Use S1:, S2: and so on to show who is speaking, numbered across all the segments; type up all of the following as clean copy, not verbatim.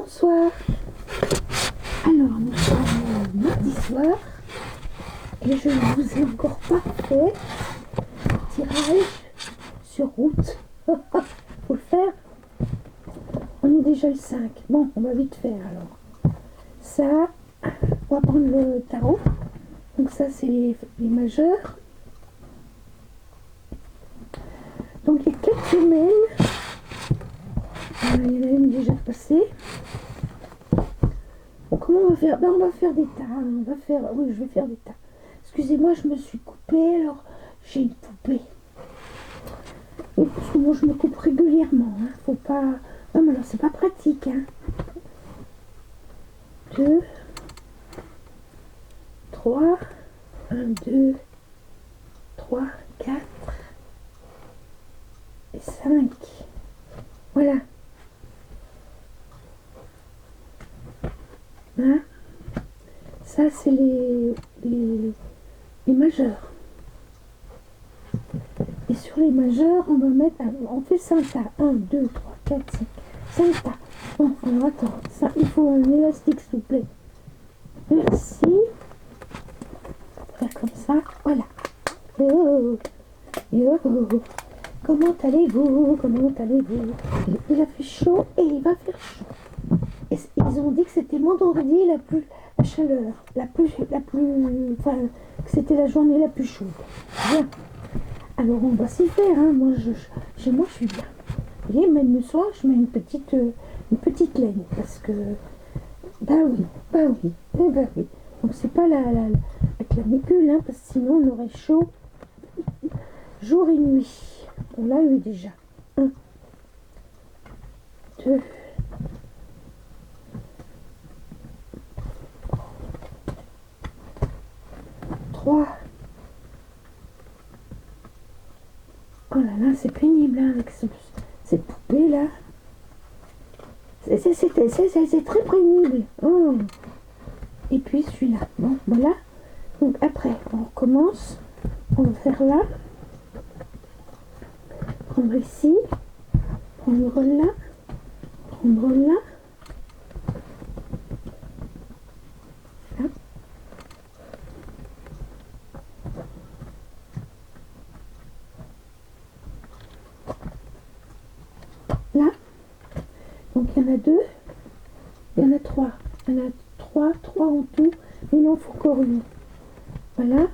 S1: Bonsoir. Alors, nous sommes mardi soir et je ne vous ai encore pas fait tirage sur route. Faut le faire. On est déjà le 5. Bon, on va vite faire alors. Ça, on va prendre le tarot. Donc ça, c'est les majeurs. Donc il y a 4 semaines, il y en a une déjà passée. Bon, comment on va faire? Ben, on va faire des tas. Oui, je vais faire des tas. Excusez-moi, je me suis coupée, alors j'ai une poupée. Et parce que moi, je me coupe régulièrement. Hein. Faut pas... Non, mais alors, c'est pas pratique. Hein. 2, 3, 1, 2, 3, 4 et 5. Voilà. Hein? Ça, c'est les majeurs. Et sur les majeurs, on va mettre... On fait 5 tas. 1, 2, 3, 4, 5. 5 tas. Bon, alors attends. Ça, il faut un élastique, s'il vous plaît. Merci. Faire comme ça. Voilà. Yo. Yo. Comment allez-vous? Comment allez-vous? Il a fait chaud et il va faire chaud. Et ils ont dit que c'était vendredi la chaleur, enfin, que c'était la journée la plus chaude. Bien. Alors on va s'y faire, hein. Chez moi je suis bien. Vous voyez, même le soir, je mets une petite laine, parce que, bah oui. Donc c'est pas la canicule, hein, parce que sinon on aurait chaud jour et nuit. On l'a eu déjà. 1, 2, 3. Oh là là, c'est pénible hein, avec cette poupée là. C'est très pénible. Oh. Et puis celui-là. Bon, voilà. Donc après, on recommence. On va faire là. Prendre ici. Prendre là. Prendre là. Là. Donc il y en a 2, il y en a 3. Il y en a 3 en tout. Mais il en faut encore une. Voilà.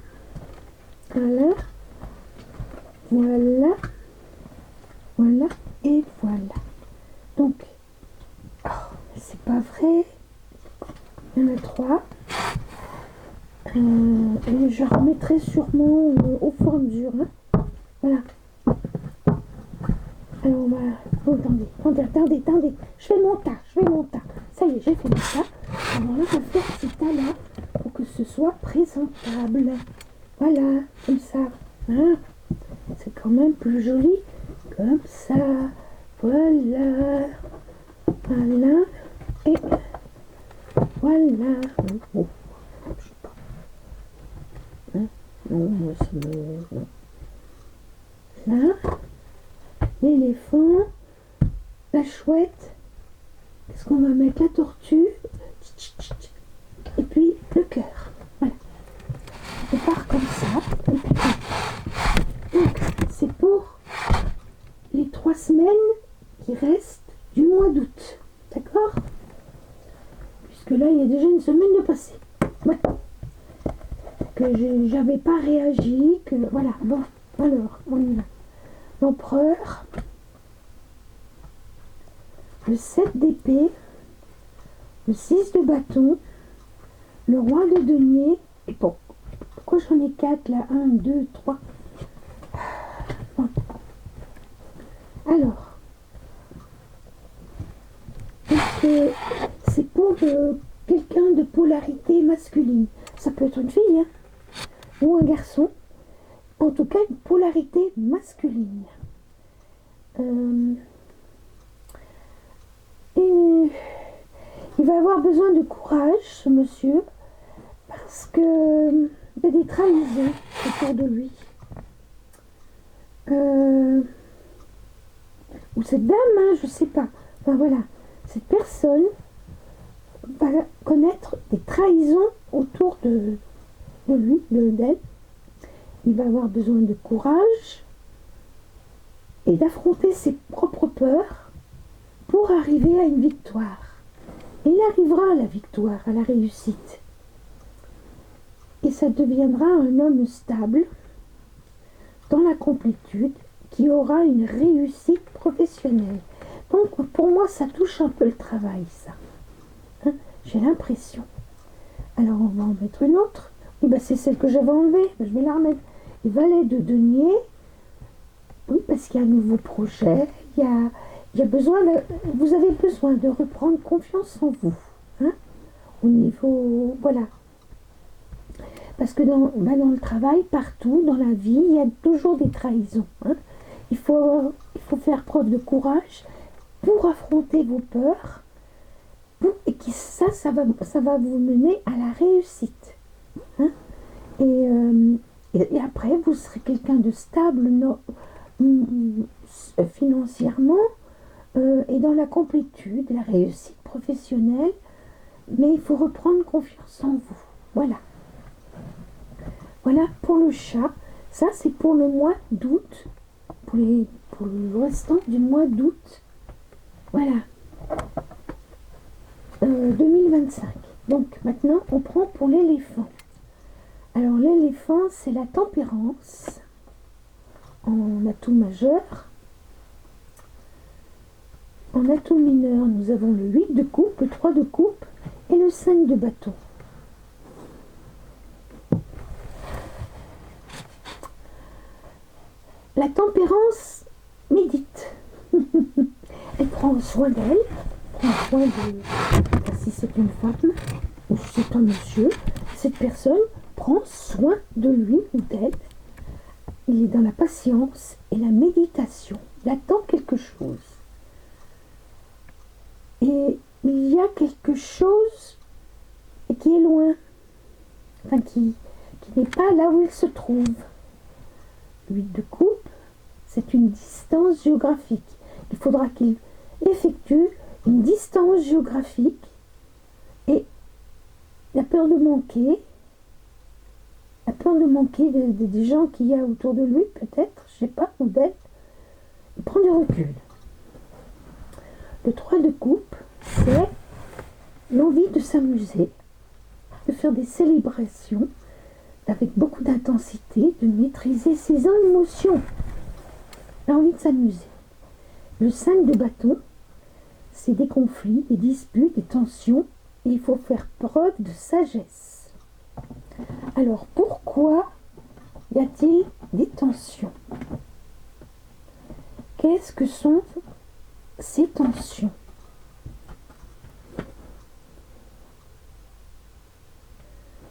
S1: Voilà. Voilà. Voilà. Et voilà. Donc, oh, c'est pas vrai. Il y en a 3. Et je remettrai sûrement au fur et à mesure. Hein. Voilà. Alors on va... Oh, attendez. Je fais mon tas. Ça y est, j'ai fait mon tas. Alors là, on va faire ces tas-là pour que ce soit présentable. Voilà, comme ça. Hein, c'est quand même plus joli. Comme ça. Voilà. Voilà. Et voilà. Oh, je sais pas. Hein, non, moi, ça me... Là. L'éléphant, la chouette, qu'est-ce qu'on va mettre? La tortue, et puis le cœur. Voilà. On part comme ça. Et puis, donc, c'est pour les 3 semaines qui restent du mois d'août. D'accord? Puisque là, il y a déjà une semaine de passé. Ouais. Que j'avais pas réagi, que voilà. Bon, alors, on y va. L'empereur, le 7 d'épée, le 6 de bâton, le roi de denier, et bon, pourquoi j'en ai 4 là? 1, 2, 3. Bon. Alors, c'est pour quelqu'un de polarité masculine. Ça peut être une fille, hein, ou un garçon. En tout cas, une polarité masculine. Et il va avoir besoin de courage, ce monsieur, parce que il y a des trahisons autour de lui. Ou cette dame, hein, je sais pas. Enfin voilà, cette personne connaître des trahisons autour de lui, d'elle. Il va avoir besoin de courage et d'affronter ses propres peurs pour arriver à une victoire. Et il arrivera à la victoire, à la réussite. Et ça deviendra un homme stable, dans la complétude, qui aura une réussite professionnelle. Donc pour moi, ça touche un peu le travail, ça. Hein, j'ai l'impression. Alors on va en mettre une autre. Oui, ben, c'est celle que j'avais enlevée. Je vais la remettre. Les valets de denier. Oui, parce qu'il y a un nouveau projet. Il y a besoin vous avez besoin de reprendre confiance en vous. Hein, au niveau... Voilà. Parce que dans le travail, partout, dans la vie, il y a toujours des trahisons. Hein. Il faut faire preuve de courage pour affronter vos peurs. Et ça va vous mener à la réussite. Hein. Et après, vous serez quelqu'un de stable financièrement et dans la complétude, la réussite professionnelle. Mais il faut reprendre confiance en vous. Voilà. Voilà pour le chat. Ça, c'est pour le mois d'août. Pour le restant du mois d'août. Voilà. 2025. Donc, maintenant, on prend pour l'éléphant. Alors, l'éléphant, c'est la tempérance en atout majeur. En atout mineur, nous avons le 8 de coupe, le 3 de coupe et le 5 de bâton. La tempérance médite. Elle prend soin d'elle, prend soin de... Si c'est une femme ou si c'est un monsieur, cette personne prend soin de lui ou d'elle. Il est dans la patience et la méditation. Il attend quelque chose. Et il y a quelque chose qui est loin, enfin qui n'est pas là où il se trouve. Le 8 de coupe, c'est une distance géographique. Il faudra qu'il effectue une distance géographique et la peur de manquer, des gens qu'il y a autour de lui, peut-être, je sais pas, ou d'elle, il prend du recul. Le 3 de coupe, c'est l'envie de s'amuser, de faire des célébrations avec beaucoup d'intensité, de maîtriser ses émotions. L'envie de s'amuser. Le 5 de bâton, c'est des conflits, des disputes, des tensions, et il faut faire preuve de sagesse. Alors pourquoi y a-t-il des tensions? Qu'est-ce que sont ces tensions?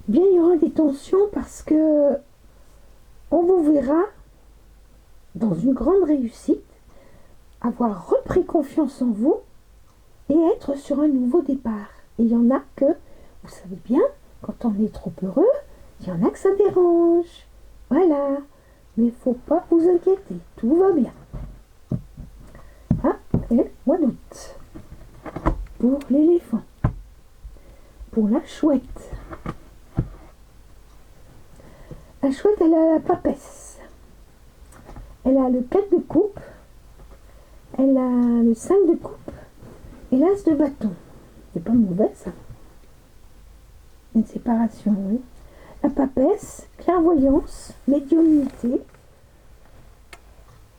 S1: Bien, il y aura des tensions parce que on vous verra dans une grande réussite, avoir repris confiance en vous et être sur un nouveau départ. Et il y en a que, vous savez bien, quand on est trop heureux, il y en a que ça dérange. Voilà. Mais il ne faut pas vous inquiéter, tout va bien. Ah, et mois d'août. Pour l'éléphant. Pour la chouette. La chouette, elle a la papesse. Elle a le 4 de coupe. Elle a le 5 de coupe. Et l'as de bâton. C'est pas mauvais, ça. Une séparation, oui. La papesse, clairvoyance, médiumnité.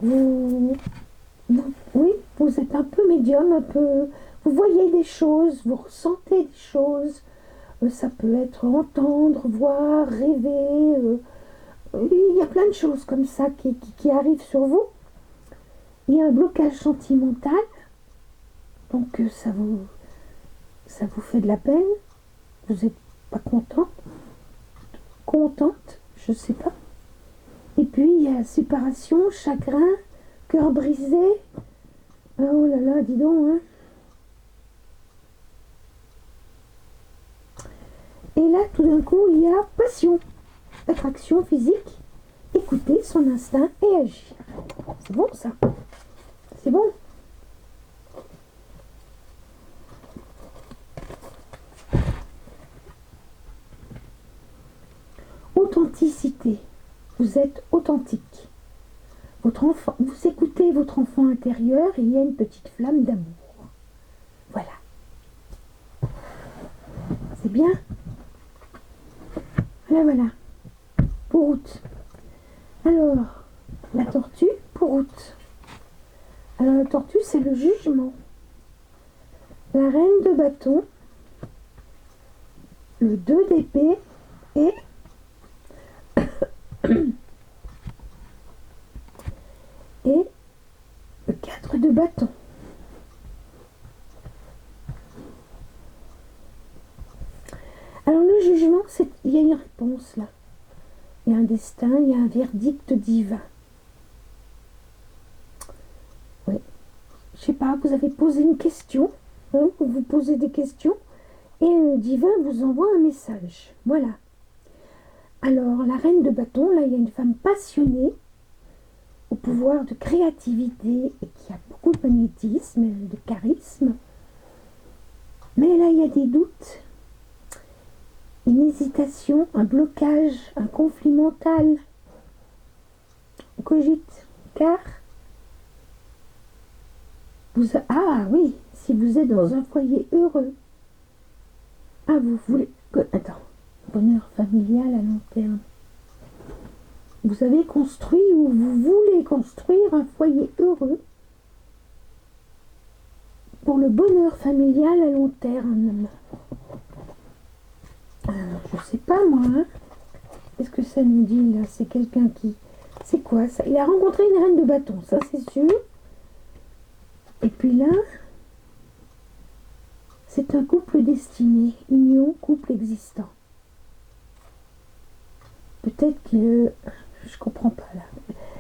S1: Oui, vous êtes un peu médium, un peu... Vous voyez des choses, vous ressentez des choses. Ça peut être entendre, voir, rêver. Il y a plein de choses comme ça qui arrivent sur vous. Il y a un blocage sentimental. Donc ça vous fait de la peine. Vous n'êtes pas contente, je ne sais pas. Et puis il y a séparation, chagrin, cœur brisé. Oh là là, dis donc, hein. Et là, tout d'un coup, il y a passion, attraction physique, écouter son instinct et agir. C'est bon, ça? C'est bon? authenticité. Vous êtes authentique. Votre enfant, vous écoutez votre enfant intérieur et il y a une petite flamme d'amour. Voilà. C'est bien? Voilà. Pour août. Alors, la tortue pour août. Alors, la tortue, c'est le jugement. La reine de bâton, le 2 d'épée et et le 4 de bâton. Alors le jugement, il y a une réponse là. Il y a un destin, il y a un verdict divin. Oui. Je sais pas, vous avez posé une question, hein, vous posez des questions, et le divin vous envoie un message. Voilà. Alors, la reine de bâton, là, il y a une femme passionnée, au pouvoir de créativité, et qui a beaucoup de magnétisme, de charisme. Mais là, il y a des doutes, une hésitation, un blocage, un conflit mental. On cogite, car ah oui, si vous êtes dans un foyer heureux, ah vous voulez attends, bonheur familial à long terme. Vous avez construit ou vous voulez construire un foyer heureux pour le bonheur familial à long terme. Alors, je sais pas moi, hein. Qu'est-ce que ça nous dit là? C'est quelqu'un qui... C'est quoi ça? Il a rencontré une reine de bâton, ça c'est sûr. Et puis là, c'est un couple destiné, union, couple existant. Peut-être que... Je comprends pas là.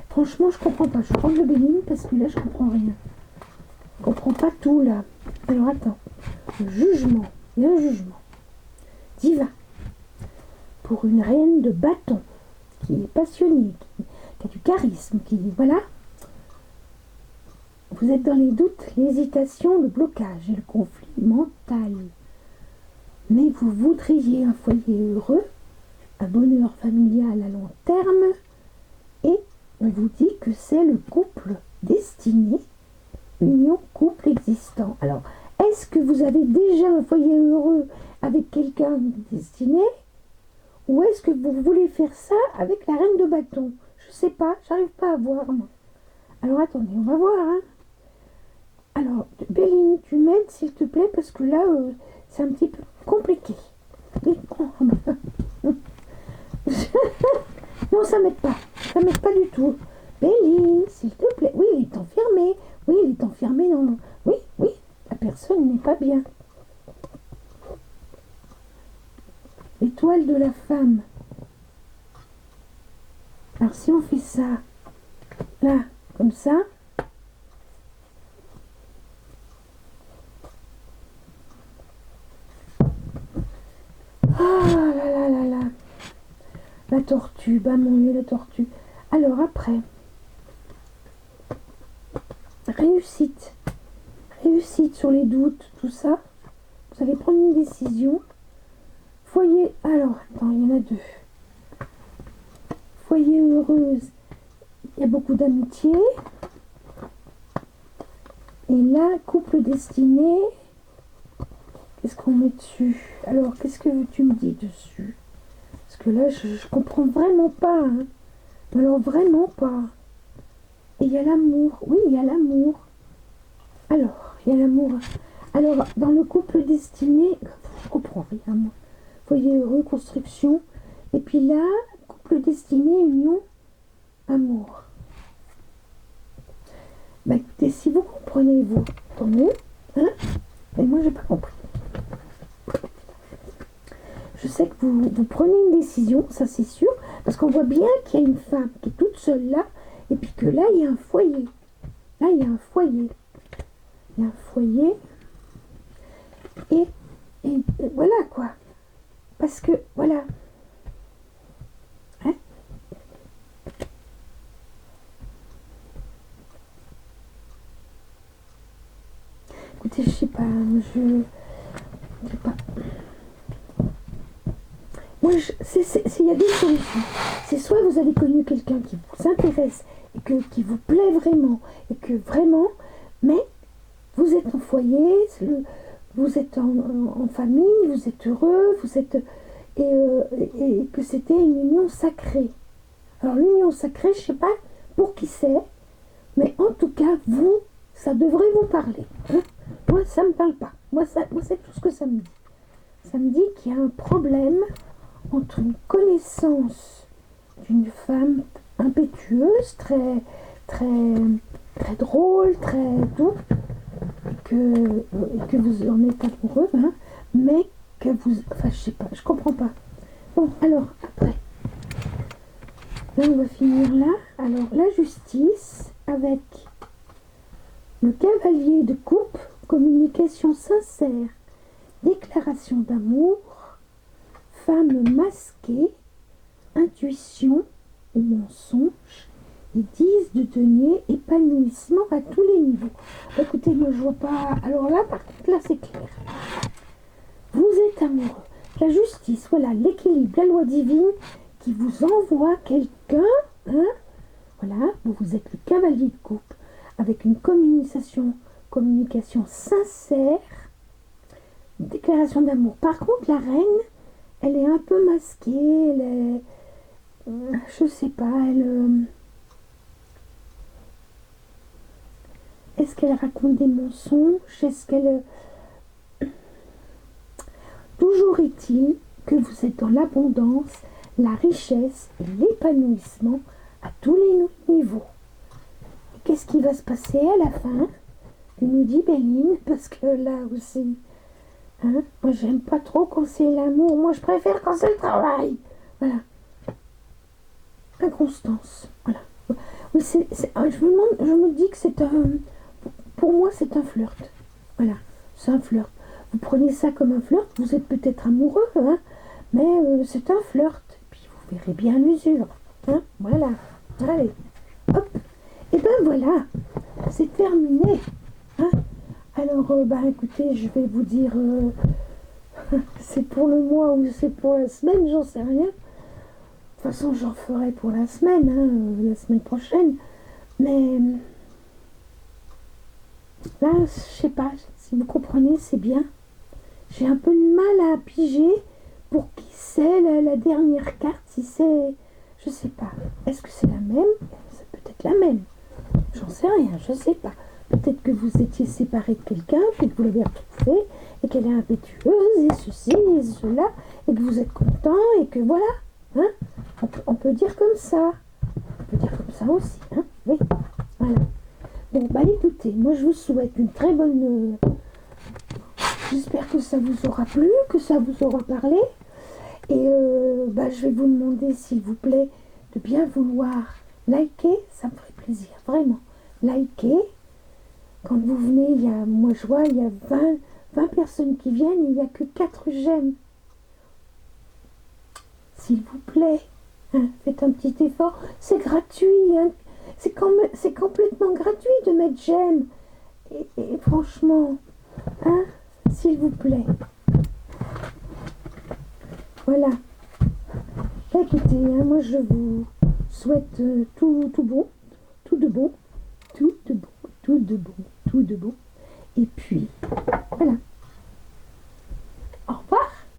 S1: Franchement, je comprends pas. Je prends le béline parce que là, je comprends rien. Je comprends pas tout là. Alors attends. Le jugement. Il y a un jugement. Divin. Pour une reine de bâton qui est passionnée, qui a du charisme, qui... Voilà. Vous êtes dans les doutes, l'hésitation, le blocage et le conflit mental. Mais vous voudriez un foyer heureux, un bonheur familial à long terme, et on vous dit que c'est le couple destiné, union, couple existant. Alors, est-ce que vous avez déjà un foyer heureux avec quelqu'un destiné, ou est-ce que vous voulez faire ça avec la reine de bâton? Je sais pas, j'arrive pas à voir moi. Alors attendez, on va voir, hein. Alors, Béline, tu m'aides s'il te plaît, parce que là, c'est un petit peu compliqué. Oui. Non, ça m'aide pas. Ça m'aide pas du tout. Béline, s'il te plaît. Oui, il est enfermé. Oui, il est enfermé dans... Oui, la personne n'est pas bien. L'étoile de la femme. Alors, si on fait ça, là, comme ça... Ah là. La tortue, bah mon Dieu, la tortue. Alors après, réussite sur les doutes, tout ça. Vous allez prendre une décision. Foyer, alors, attends, il y en a deux. Foyer heureuse, il y a beaucoup d'amitié. Et là, couple destiné, qu'est-ce qu'on met dessus? Alors, qu'est-ce que tu me dis dessus? Parce que là, je comprends vraiment pas. Hein. Alors, vraiment pas. Et il y a l'amour. Oui, il y a l'amour. Alors, il y a l'amour. Alors, dans le couple destiné, je comprends rien, moi. Foyer heureux, construction. Et puis là, couple destiné, union, amour. Bah écoutez, si vous comprenez, vous, tant mieux. Hein? Mais moi, j'ai pas compris. Je sais que vous prenez une décision, ça c'est sûr, parce qu'on voit bien qu'il y a une femme qui est toute seule là, et puis que là, il y a un foyer. Là, il y a un foyer. Il y a un foyer. Et voilà, quoi. Parce que, voilà. Hein? Écoutez, je sais pas, je sais pas. Moi, il y a deux solutions. C'est soit vous avez connu quelqu'un qui vous intéresse et qui vous plaît vraiment, et que vraiment, mais vous êtes en foyer, vous êtes en famille, vous êtes heureux, et que c'était une union sacrée. Alors l'union sacrée, je ne sais pas pour qui c'est, mais en tout cas, vous, ça devrait vous parler. Hein. Moi, ça ne me parle pas. Moi, c'est tout ce que ça me dit. Ça me dit qu'il y a un problème entre une connaissance d'une femme impétueuse, très, très, très drôle, très doux, et que vous en êtes amoureux, hein, mais que vous... Enfin, je sais pas, je comprends pas. Bon, alors, après. Là, on va finir là. Alors, la justice, avec le cavalier de coupe, communication sincère, déclaration d'amour, femme masquée, intuition ou mensonge, et 10 de denier, épanouissement à tous les niveaux. Écoutez, moi je vois pas... Alors là, par contre, là c'est clair. Vous êtes amoureux. La justice, voilà, l'équilibre, la loi divine qui vous envoie quelqu'un, hein, voilà, vous êtes le cavalier de coupe, avec une communication sincère, déclaration d'amour. Par contre, la reine, elle est un peu masquée, elle est... je sais pas, est-ce qu'elle raconte des mensonges? Est-ce qu'elle... Toujours est-il que vous êtes dans l'abondance, la richesse et l'épanouissement à tous les niveaux. Et qu'est-ce qui va se passer à la fin? Tu nous dis, Béline, parce que là aussi... Hein, moi, j'aime pas trop quand c'est l'amour. Moi, je préfère quand c'est le travail. Voilà. Inconstance. Voilà. Oui, je me dis que c'est un... Pour moi, c'est un flirt. Voilà. C'est un flirt. Vous prenez ça comme un flirt. Vous êtes peut-être amoureux, hein, mais c'est un flirt. Puis vous verrez bien l'usure. Hein, voilà. Allez. Hop. Et ben voilà. C'est terminé. Hein. Alors, écoutez, je vais vous dire, c'est pour le mois ou c'est pour la semaine, j'en sais rien. De toute façon, j'en ferai pour la semaine, hein, la semaine prochaine. Mais là, je sais pas, si vous comprenez, c'est bien. J'ai un peu de mal à piger pour qui c'est la dernière carte, si c'est... Je sais pas. Est-ce que c'est la même? C'est peut-être la même. J'en sais rien, je sais pas. Peut-être que vous étiez séparés de quelqu'un, puis que vous l'avez retrouvée, et qu'elle est impétueuse, et ceci, et cela, et que vous êtes content, et que voilà. Hein, on peut dire comme ça. On peut dire comme ça aussi. Hein, oui, voilà. Bon, écoutez, moi je vous souhaite une très bonne... J'espère que ça vous aura plu, que ça vous aura parlé. Et je vais vous demander, s'il vous plaît, de bien vouloir liker. Ça me ferait plaisir, vraiment. Liker. Quand vous venez, moi je vois, il y a 20 personnes qui viennent et il n'y a que 4 j'aime. S'il vous plaît, hein, faites un petit effort. C'est gratuit. Hein. C'est complètement gratuit de mettre j'aime. Et franchement, hein, s'il vous plaît. Voilà. Écoutez, hein, moi je vous souhaite tout bon, tout de bon, tout de bon, tout de bon, tout de bon. Et puis,